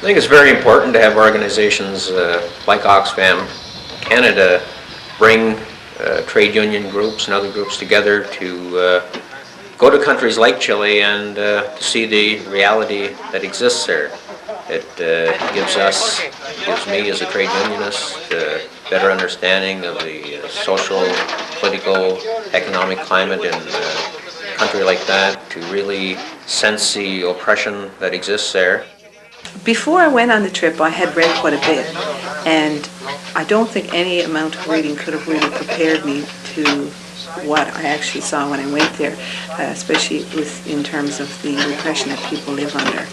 think it's very important to have organizations like Oxfam Canada bring trade union groups and other groups together to go to countries like Chile and to see the reality that exists there. It gives me as a trade unionist a better understanding of the social, political, economic climate in a country like that, to really sense the oppression that exists there. Before I went on the trip, I had read quite a bit, and I don't think any amount of reading could have really prepared me to what I actually saw when I went there, especially in terms of the repression that people live under.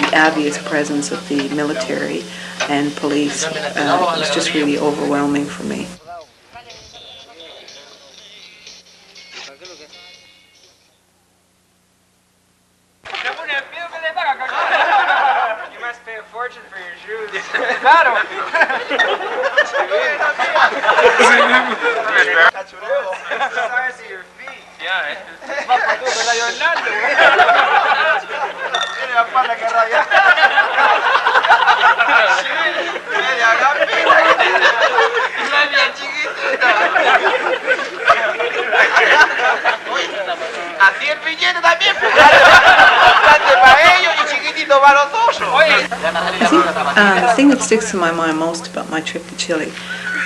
The obvious presence of the military and police was just really overwhelming for me. You must pay a fortune for your shoes. Claro. The size of your feet. Yeah, así el billete también, grande para ellos y chiquitito para nosotros. I think the thing that sticks to my mind most about my trip to Chile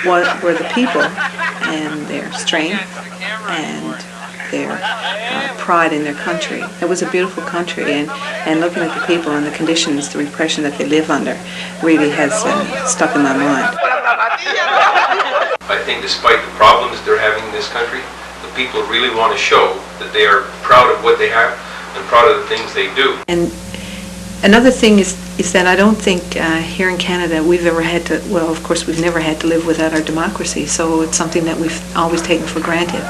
were the people and their strength and their pride in their country. It was a beautiful country, and looking at the people and the conditions, the repression that they live under, really has stuck in my mind. I think despite the problems they're having in this country, the people really want to show that they are proud of what they have and proud of the things they do. And another thing is that I don't think here in Canada we've ever had to, well, of course we've never had to live without our democracy, so it's something that we've always taken for granted.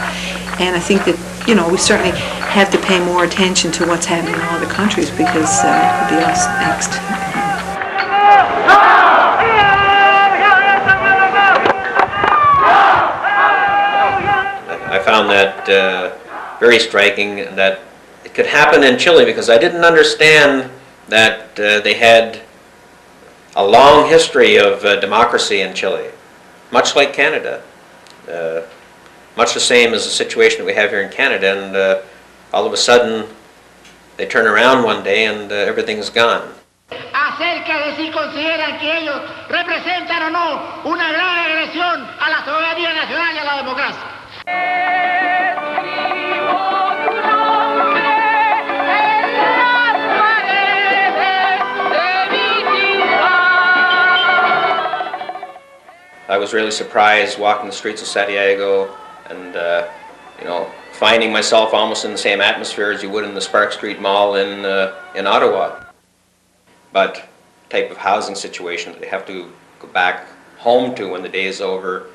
And I think that, you know, we certainly have to pay more attention to what's happening in other countries, because it'll be us next. I found that very striking, that it could happen in Chile, because I didn't understand that they had a long history of democracy in Chile, much like Canada, much the same as the situation that we have here in Canada, and all of a sudden they turn around one day and everything's gone. Acerca de si consideran que ellos representan o no una gran agresión a la soberanía nacional y a la democracia. I was really surprised walking the streets of Santiago and finding myself almost in the same atmosphere as you would in the Spark Street Mall in Ottawa. But the type of housing situation that they have to go back home to when the day is over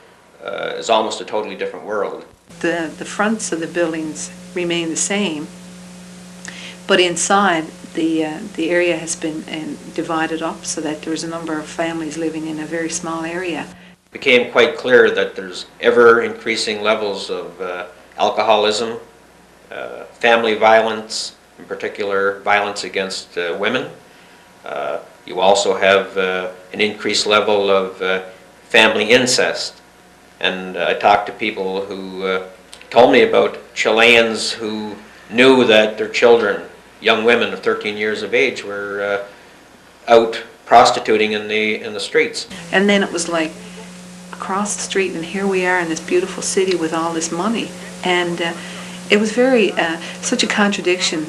is almost a totally different world. The fronts of the buildings remain the same, but inside the area has been divided up so that there's a number of families living in a very small area. It became quite clear that there's ever increasing levels of alcoholism, family violence, in particular violence against women. You also have an increased level of family incest. And I talked to people who told me about Chileans who knew that their children, young women of 13 years of age, were out prostituting in the streets. And then it was like, across the street, and here we are in this beautiful city with all this money. And it was very, such a contradiction.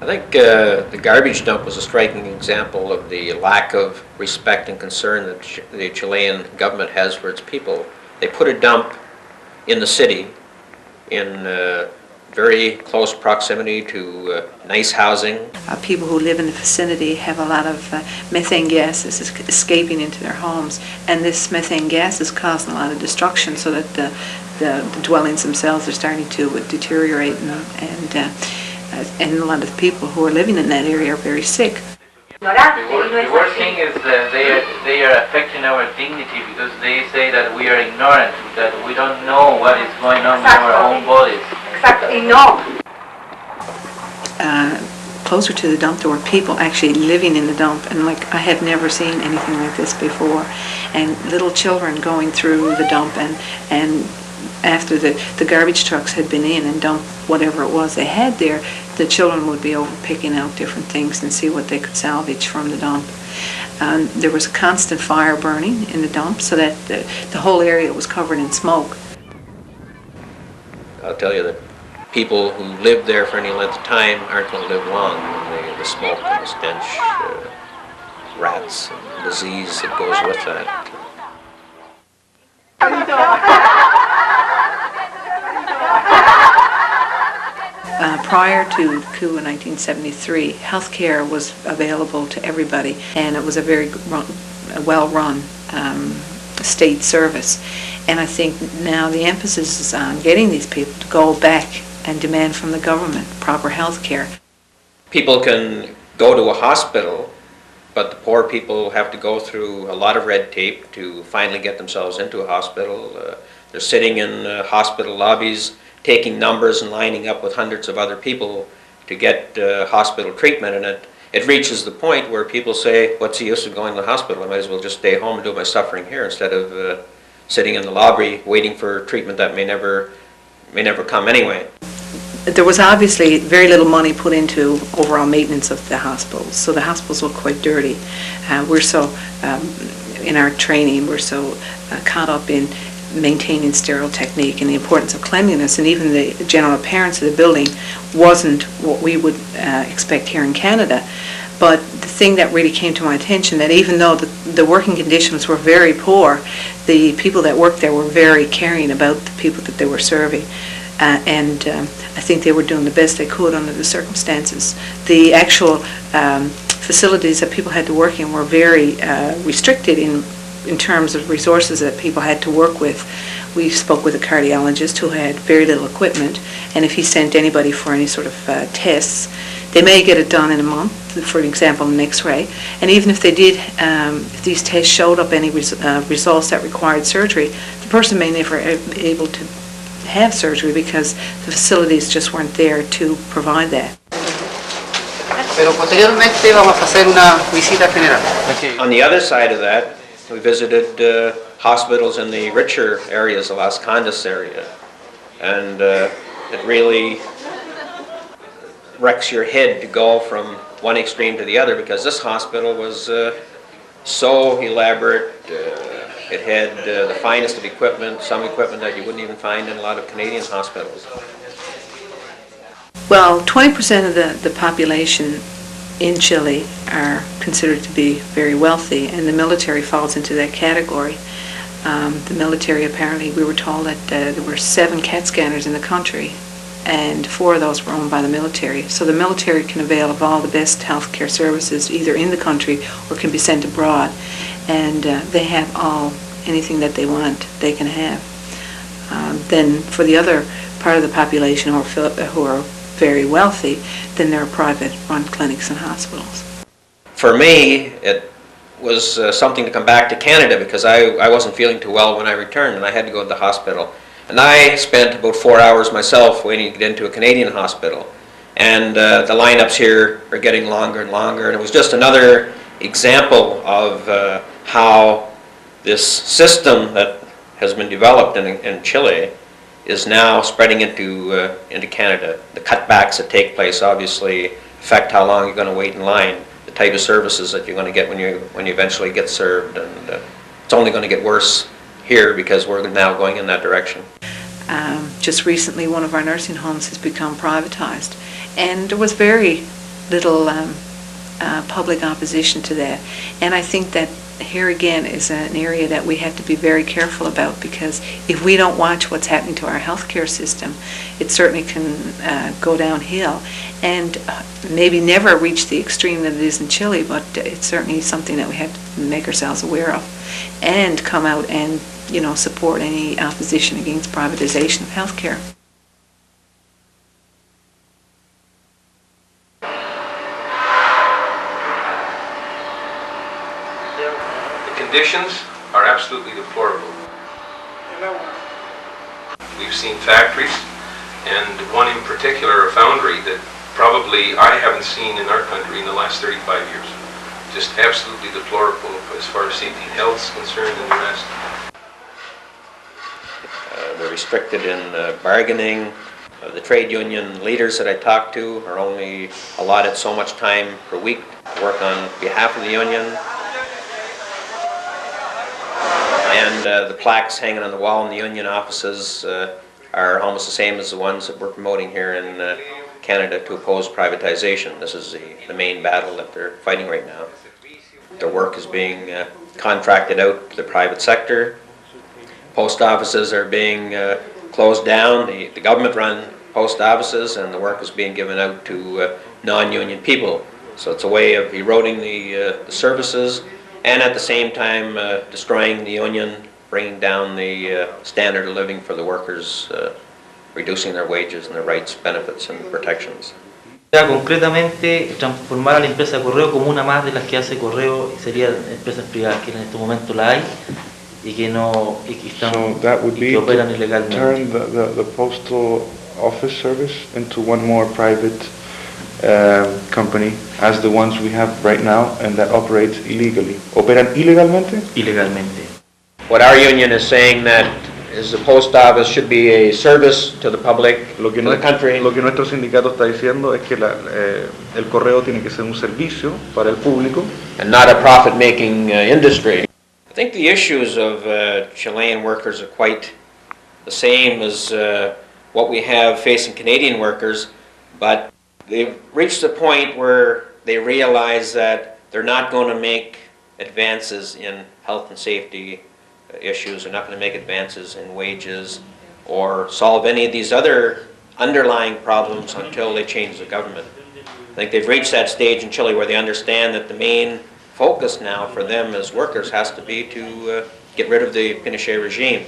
I think the garbage dump was a striking example of the lack of respect and concern that the Chilean government has for its people. They put a dump in the city in very close proximity to nice housing. People who live in the vicinity have a lot of methane gases escaping into their homes, and this methane gas is causing a lot of destruction, so that the dwellings themselves are starting to deteriorate, and a lot of people who are living in that area are very sick. The worst thing is that they are affecting our dignity because they say that we are ignorant, that we don't know what is going on in our own bodies. Exactly, no. Closer to the dump, there were people actually living in the dump, and like I had never seen anything like this before. And little children going through the dump, and after the garbage trucks had been in and dumped whatever it was they had there, the children would be over picking out different things and see what they could salvage from the dump. There was a constant fire burning in the dump, so that the whole area was covered in smoke. I'll tell you that people who live there for any length of time aren't going to live long. The smoke and the stench, rats, and disease that goes with that. Prior to the coup in 1973, health care was available to everybody, and it was a very well-run state service. And I think now the emphasis is on getting these people to go back and demand from the government proper health care. People can go to a hospital, but the poor people have to go through a lot of red tape to finally get themselves into a hospital. They're sitting in hospital lobbies, taking numbers and lining up with hundreds of other people to get hospital treatment, and it reaches the point where people say, what's the use of going to the hospital? I might as well just stay home and do my suffering here instead of sitting in the lobby waiting for treatment that may never come anyway. There was obviously very little money put into overall maintenance of the hospitals, so the hospitals were quite dirty. We're so, in our training, we're so caught up in maintaining sterile technique and the importance of cleanliness, and even the general appearance of the building wasn't what we would expect here in Canada. But the thing that really came to my attention, that even though the working conditions were very poor, the people that worked there were very caring about the people that they were serving. And I think they were doing the best they could under the circumstances. The actual facilities that people had to work in were very restricted in terms of resources that people had to work with. We spoke with a cardiologist who had very little equipment, and if he sent anybody for any sort of tests, they may get it done in a month, for example, an X-ray, and even if they did, if these tests showed up any results that required surgery, the person may never be able to have surgery because the facilities just weren't there to provide that. Pero posteriormente vamos a hacer una visita general. On the other side of that, we visited hospitals in the richer areas, the Las Condes area, and it really wrecks your head to go from one extreme to the other, because this hospital was so elaborate. It had the finest of equipment, some equipment that you wouldn't even find in a lot of Canadian hospitals. Well, 20% of the population in Chile are considered to be very wealthy, and the military falls into that category. The military, apparently, we were told that there were 7 CAT scanners in the country, and 4 of those were owned by the military. So the military can avail of all the best health care services either in the country or can be sent abroad, and they have anything that they want, they can have. Then for the other part of the population who are very wealthy, then there are private-run clinics and hospitals. For me, it was something to come back to Canada, because I wasn't feeling too well when I returned, and I had to go to the hospital. And I spent about 4 hours myself waiting to get into a Canadian hospital. And the lineups here are getting longer and longer, and it was just another example of how this system that has been developed in Chile is now spreading into Canada. The cutbacks that take place obviously affect how long you're going to wait in line, the type of services that you're going to get when you eventually get served, and it's only going to get worse here because we're now going in that direction. Just recently, one of our nursing homes has become privatized, and there was very little public opposition to that. And I think that here again is an area that we have to be very careful about, because if we don't watch what's happening to our healthcare system, it certainly can go downhill, and maybe never reach the extreme that it is in Chile, but it's certainly something that we have to make ourselves aware of and come out and support any opposition against privatization of healthcare. The conditions are absolutely deplorable. We've seen factories, and one in particular, a foundry, that probably I haven't seen in our country in the last 35 years. Just absolutely deplorable as far as safety and health is concerned and the rest. They're restricted in bargaining. The trade union leaders that I talk to are only allotted so much time per week to work on behalf of the union. And the plaques hanging on the wall in the union offices are almost the same as the ones that we're promoting here in Canada to oppose privatization. This is the main battle that they're fighting right now. Their work is being contracted out to the private sector. Post offices are being closed down, the government-run post offices, and the work is being given out to non-union people. So it's a way of eroding the services and at the same time destroying the union, bringing down the standard of living for the workers, reducing their wages and their rights, benefits and protections. Concretamente, transformar a la empresa de correo como una más de las que hace correo y serían empresas privadas que en este momento la hay y que no y que están y que operan ilegalmente. Turn the postal office service into one more private company as the ones we have right now and that operates illegally. ¿Operan ilegalmente? Ilegalmente. What our union is saying that is the post office should be a service to the public, to the country. Lo que nuestro sindicato está diciendo es que el correo tiene que ser un servicio para el público and not a profit-making industry. I think the issues of Chilean workers are quite the same as what we have facing Canadian workers, but they've reached a point where they realize that they're not going to make advances in health and safety issues. They're not going to make advances in wages or solve any of these other underlying problems until they change the government. I think they've reached that stage in Chile where they understand that the main focus now for them as workers has to be to get rid of the Pinochet regime.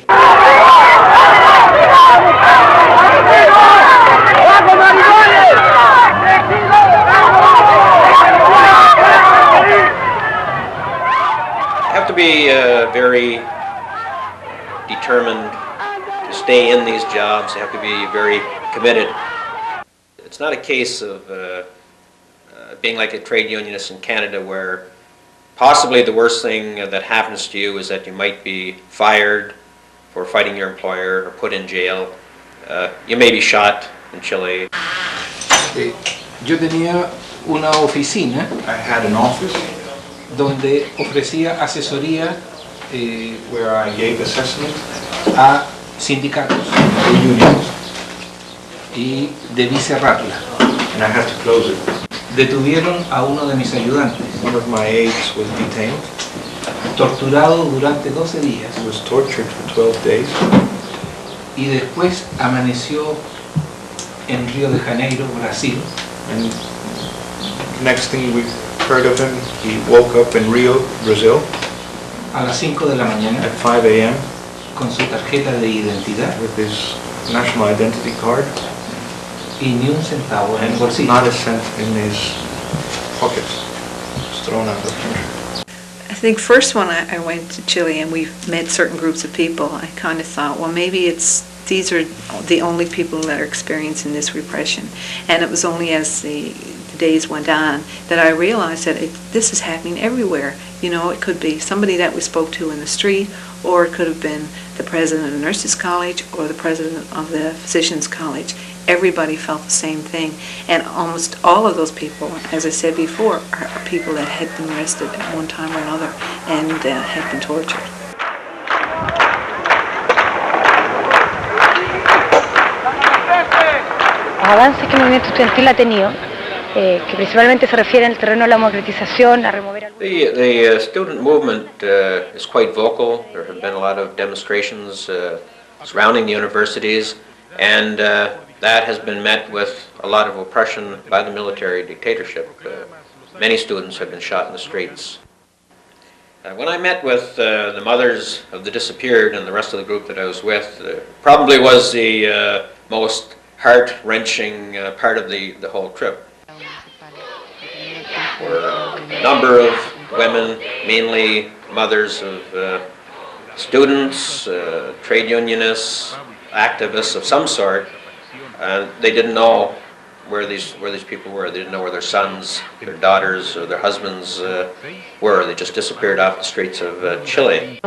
Have to be very determined to stay in these jobs. They have to be very committed. It's not a case of being like a trade unionist in Canada where possibly the worst thing that happens to you is that you might be fired for fighting your employer or put in jail. You may be shot in Chile. Yo tenía una oficina. I had an office donde ofrecía asesoría where I gave assessment a sindicatos y debí cerrarla. And I had to close it. Detuvieron a uno de mis ayudantes. One of my aides was detained. Torturado durante 12 días. He was tortured for 12 days. Y después amaneció en Río de Janeiro, Brasil. And next thing we heard of him, he woke up in Rio, Brazil. A las 5 de la mañana. At 5 a.m. Con su tarjeta de identidad. With his national identity card. Y ni un centavo en el bolsillo. Not a cent in his pockets. Just thrown out of the country. I think first when I went to Chile and we met certain groups of people, I kind of thought, well, maybe these are the only people that are experiencing this repression. And it was only as the days went on that I realized that this is happening everywhere. You know, it could be somebody that we spoke to in the street, or it could have been the president of the Nurses College or the president of the Physicians College. Everybody felt the same thing. And almost all of those people, as I said before, are people that had been arrested at one time or another and had been tortured. Los avances que el movimiento estudiantil ha tenido, que principalmente se refieren al terreno de la democratización, a remover algunos... The student movement is quite vocal. There have been a lot of demonstrations surrounding the universities, and that has been met with a lot of oppression by the military dictatorship. Many students have been shot in the streets. When I met with the mothers of the disappeared and the rest of the group that I was with, probably was the most heart-wrenching part of the whole trip. There were a number of women, mainly mothers of students, trade unionists, activists of some sort. They didn't know where these people were. They didn't know where their sons, their daughters, or their husbands were. They just disappeared off the streets of Chile.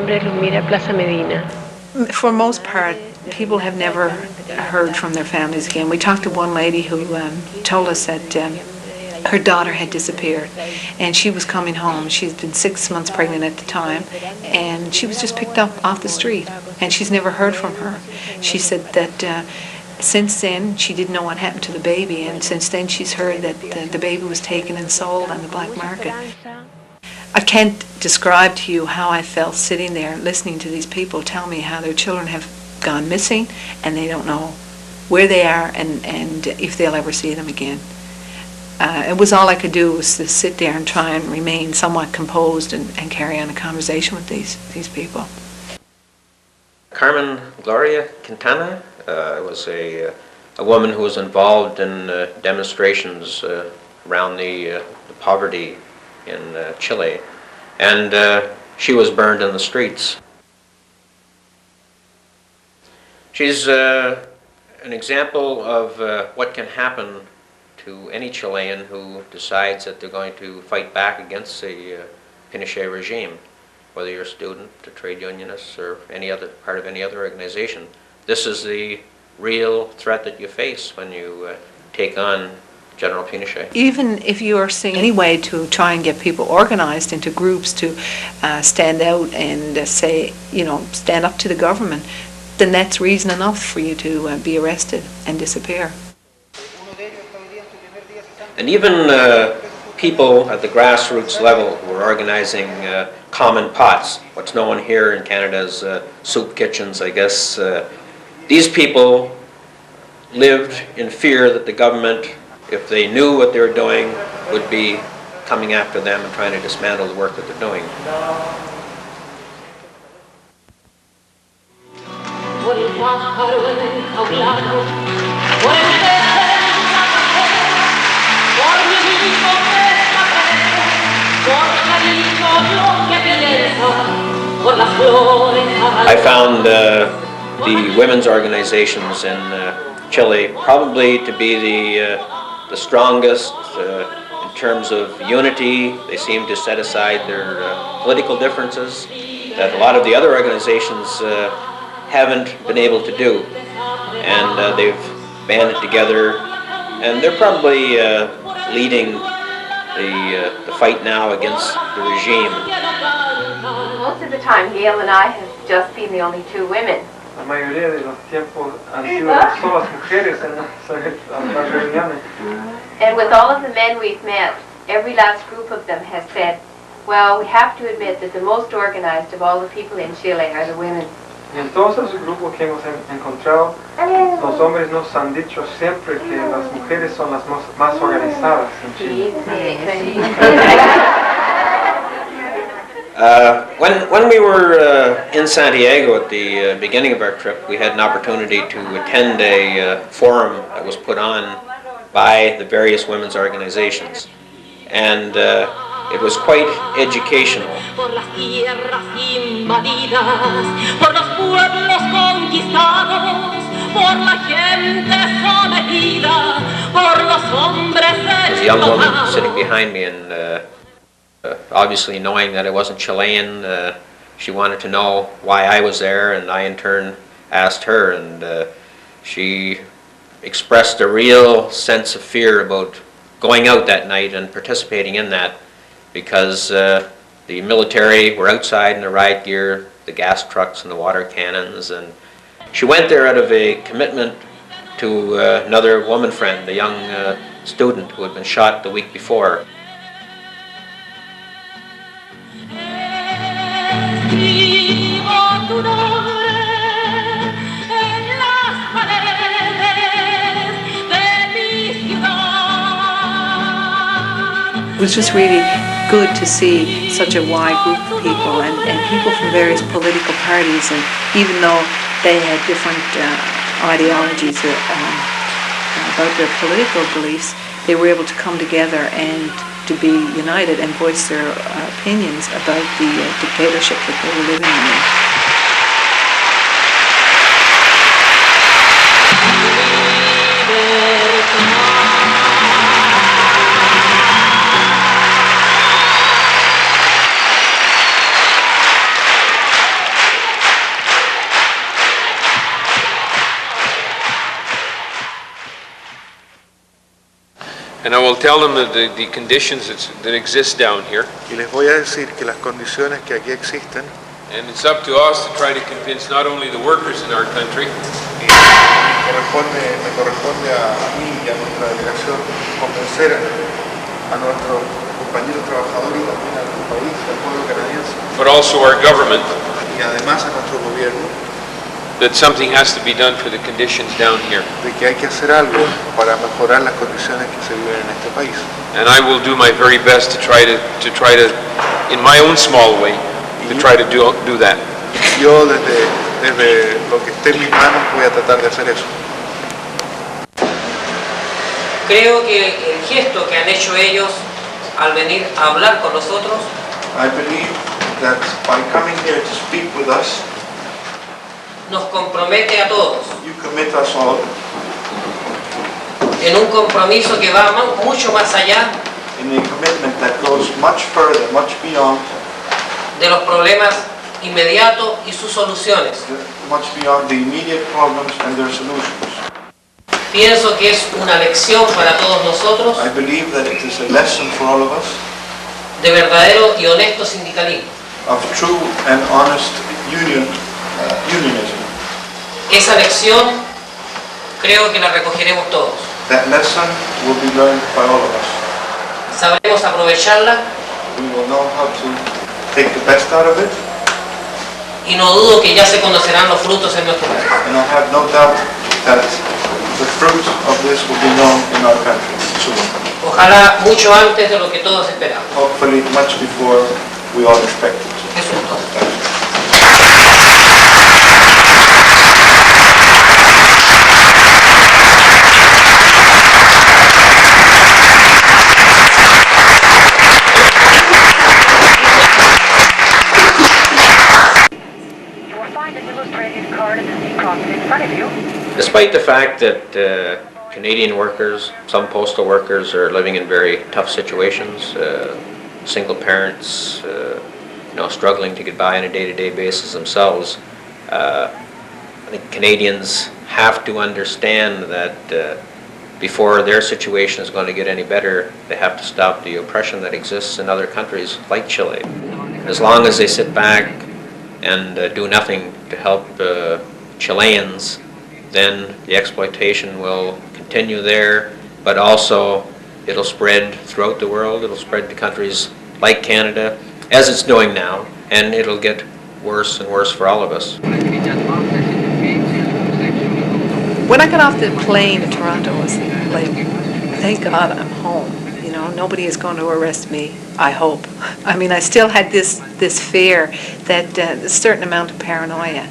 For most part, people have never heard from their families again. We talked to one lady who told us that her daughter had disappeared, and she was coming home. She's been 6 months pregnant at the time, and she was just picked up off the street, and she's never heard from her. She said that since then, she didn't know what happened to the baby, and since then she's heard that the baby was taken and sold on the black market. I can't describe to you how I felt sitting there listening to these people tell me how their children have gone missing and they don't know where they are and if they'll ever see them again. It was all I could do was to sit there and try and remain somewhat composed and carry on a conversation with these people. Carmen Gloria Quintana was a woman who was involved in demonstrations around the poverty in Chile, and she was burned in the streets. She's an example of what can happen to any Chilean who decides that they're going to fight back against the Pinochet regime, whether you're a student, a trade unionist, or any other part of any other organization. This is the real threat that you face when you take on General Pinochet. Even if you are seeing any way to try and get people organized into groups to stand out and say, stand up to the government, then that's reason enough for you to be arrested and disappear. And even people at the grassroots level who are organizing common pots, what's known here in Canada as soup kitchens, I guess. These people lived in fear that the government, if they knew what they were doing, would be coming after them and trying to dismantle the work that they're doing. I found the women's organizations in Chile probably to be the strongest in terms of unity. They seem to set aside their political differences that a lot of the other organizations haven't been able to do, and they've banded together, and they're probably leading the fight now against the regime. Most of the time, Gail and I have just been the only two women. La mayoría de los tiempos han sido solo las mujeres en las reuniones. And with all of the men we've met, every last group of them has said, well, we have to admit that the most organized of all the people in Chile are the women. Y en todos esos grupos que hemos encontrado, los hombres nos han dicho siempre que las mujeres son las más organizadas en Chile. When we were in Santiago at the beginning of our trip, we had an opportunity to attend a forum that was put on by the various women's organizations, and it was quite educational. There's a young woman sitting behind me, and obviously knowing that I wasn't Chilean, she wanted to know why I was there, and I in turn asked her, and she expressed a real sense of fear about going out that night and participating in that, because the military were outside in the riot gear, the gas trucks and the water cannons, and she went there out of a commitment to another woman friend, a young student who had been shot the week before. It was just really good to see such a wide group of people and people from various political parties, and even though they had different ideologies about their political beliefs, they were able to come together and to be united and voice their opinions about the dictatorship that they were living under. And I will tell them that the conditions that exist down here. Y les voy a decir que las condiciones que aquí existen. And it's up to us to try to convince not only the workers in our country. Y me corresponde a mí y a nuestra delegación convencer a nuestros compañeros trabajadores y también al país, al pueblo canadiense. But also our government. Y además a nuestro gobierno. That something has to be done for the conditions down here. De que hay que hacer algo para mejorar las condiciones que se viven en este país. And I will do my very best to try to in my own small way, to try to do that. Yo desde lo que esté en mis manos voy a tratar de hacer eso. Creo que el gesto que han hecho ellos al venir a hablar con nosotros, I believe that by coming here to speak with us, nos compromete a todos you commit us all en un compromiso que va mucho más allá in a commitment that goes much further, much beyond de los problemas inmediatos y sus soluciones. Much beyond the immediate problems and their solutions. Pienso que es una lección para todos nosotros I believe that it is a lesson for all of us de verdadero y honesto sindicalismo. Of true and honest unionism. Esa lección creo que la recogeremos todos. That lesson will be learned by all of us. Sabremos aprovecharla. We will know how to take the best out of it. Y no dudo que ya se conocerán los frutos en nuestro país. And I have no doubt that the fruit of this will be known in our country soon. Ojalá mucho antes de lo que todos esperamos. Hopefully much before we all expect it. Eso es todo. Despite the fact that Canadian workers, some postal workers are living in very tough situations, single parents, struggling to get by on a day-to-day basis themselves, I think Canadians have to understand that before their situation is going to get any better, they have to stop the oppression that exists in other countries like Chile. As long as they sit back and do nothing to help Chileans, then the exploitation will continue there, but also it'll spread throughout the world. It'll spread to countries like Canada, as it's doing now, and it'll get worse and worse for all of us. When I got off the plane in Toronto, I was like, thank God I'm home. Nobody is going to arrest me, I hope. I mean, I still had this fear, that a certain amount of paranoia.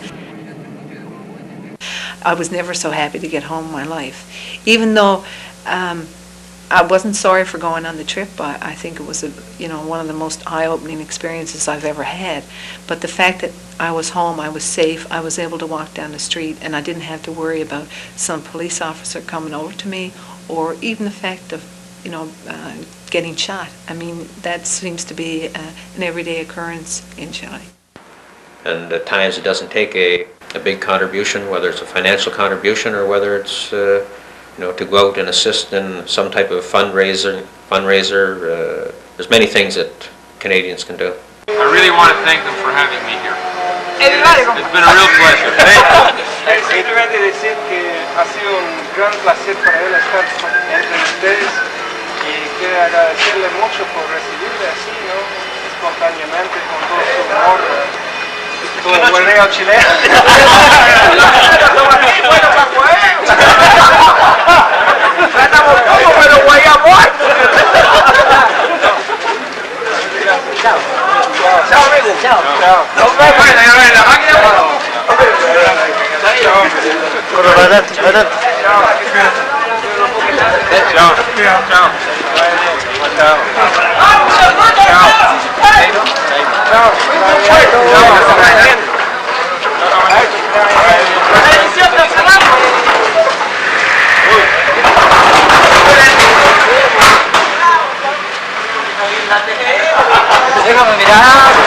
I was never so happy to get home in my life. Even though I wasn't sorry for going on the trip, I think it was one of the most eye-opening experiences I've ever had. But the fact that I was home, I was safe, I was able to walk down the street, and I didn't have to worry about some police officer coming over to me, or even the fact of getting shot. I mean, that seems to be an everyday occurrence in Chile. And at times it doesn't take a big contribution, whether it's a financial contribution or whether it's to go out and assist in some type of fundraiser. There's many things that Canadians can do. I really want to thank them for having me here. It's been a real pleasure. Simplemente decir que ha sido un gran placer para él estar entre ustedes y quiero agradecerle mucho por recibirle así, espontáneamente, con todo su humor. Todo el hueleo chileno. Estamos aquí, bueno, para juego. Estamos como, pero guayamos. Chao. Chao. Déjame mirar.